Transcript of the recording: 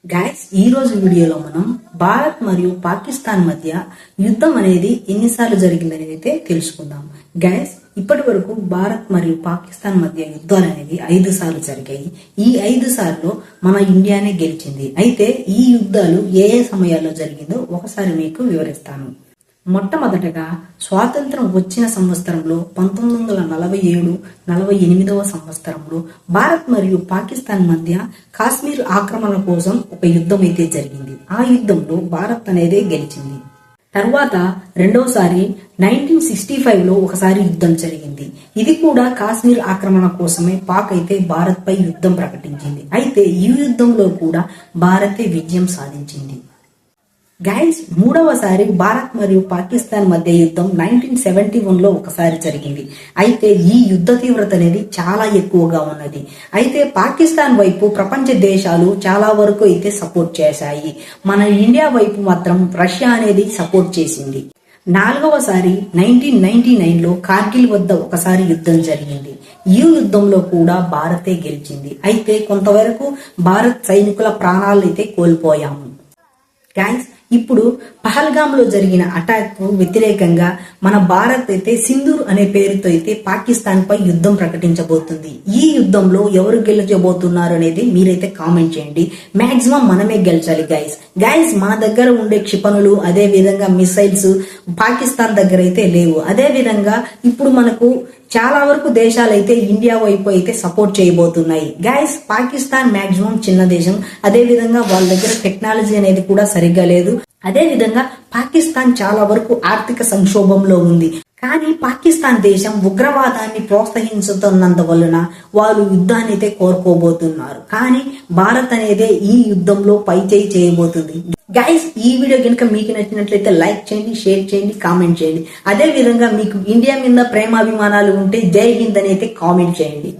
Guys ఈ రోజు వీడియోలో మనం భారత్ మరియు పాకిస్తాన్ మధ్య యుద్ధం అనేది ఎన్నిసార్లు జరిగిందని అయితే తెలుసుకుందాం. గైస్ ఇప్పటి వరకు భారత్ మరియు పాకిస్తాన్ మధ్య యుద్ధాలు అనేవి 5 సార్లు జరిగాయి. ఈ 5 సార్లు మన ఇండియానే గెలిచింది. అయితే ఈ యుద్ధాలు ఏ సమయాల్లో జరిగిందో ఒకసారి మీకు వివరిస్తాను. మొట్టమొదటగా స్వాతంత్రం వచ్చిన సంవత్సరంలో 1947-48వ సంవత్సరంలో భారత్ మరియు పాకిస్తాన్ మధ్య కాశ్మీర్ ఆక్రమణ కోసం ఒక యుద్ధం అయితే జరిగింది. ఆ యుద్ధంలో భారత్ అనేది గెలిచింది. తర్వాత రెండోసారి 1965లో ఒకసారి యుద్ధం జరిగింది. ఇది కూడా కాశ్మీర్ ఆక్రమణ కోసమే పాక్ అయితే భారత్ పై యుద్ధం ప్రకటించింది. అయితే ఈ యుద్ధంలో కూడా భారతే విజయం సాధించింది. గైస్ మూడవసారి భారత్ మరియు పాకిస్తాన్ మధ్య యుద్ధం 1971లో ఒకసారి జరిగింది. అయితే ఈ యుద్ధ తీవ్రత అనేది చాలా ఎక్కువగా ఉన్నది. అయితే పాకిస్తాన్ వైపు ప్రపంచ దేశాలు చాలా వరకు అయితే సపోర్ట్ చేశాయి. మన ఇండియా వైపు మాత్రం రష్యా అనేది సపోర్ట్ చేసింది. నాలుగవసారి 1999లో కార్గిల్ వద్ద ఒకసారి యుద్ధం జరిగింది. ఈ యుద్ధంలో కూడా భారతే గెలిచింది. అయితే కొంతవరకు భారత్ సైనికుల ప్రాణాలు అయితే కోల్పోయాము. గైస్ ఇప్పుడు పహల్గామ్ లో జరిగిన అటాక్ కు వ్యతిరేకంగా మన భారత్ అయితే సింధూర్ అనే పేరుతో అయితే పాకిస్తాన్ పై యుద్ధం ప్రకటించబోతుంది. ఈ యుద్ధంలో ఎవరు గెలిచబోతున్నారు అనేది మీరైతే కామెంట్ చేయండి. మాక్సిమం మనమే గెలిచాలి గైస్ మన దగ్గర ఉండే క్షిపణులు అదే విధంగా మిసైల్స్ పాకిస్తాన్ దగ్గర అయితే లేవు. అదే విధంగా ఇప్పుడు మనకు చాలా వరకు దేశాలు అయితే ఇండియా వైపు అయితే సపోర్ట్ చేయబోతున్నాయి. గైస్ పాకిస్తాన్ మాక్సిమం చిన్న దేశం, అదే విధంగా వాళ్ళ దగ్గర టెక్నాలజీ అనేది కూడా సరిగ్గా లేదు. అదే విధంగా పాకిస్తాన్ చాలా వరకు ఆర్థిక సంక్షోభంలో ఉంది. కానీ పాకిస్తాన్ దేశం ఉగ్రవాదాన్ని ప్రోత్సహించుతున్నందువలన వాళ్ళు యుద్ధాన్ని అయితే కోరుకోబోతున్నారు. కానీ భారత్ అనేది ఈ యుద్ధంలో పైచేయి చేయబోతుంది. గైస్ ఈ వీడియో కనుక మీకు నచ్చినట్లయితే లైక్ చేయండి, షేర్ చేయండి, కామెంట్ చేయండి. అదే విధంగా మీకు ఇండియా మీద ప్రేమాభిమానాలు ఉంటే జై హింద్ అని అయితే కామెంట్ చేయండి.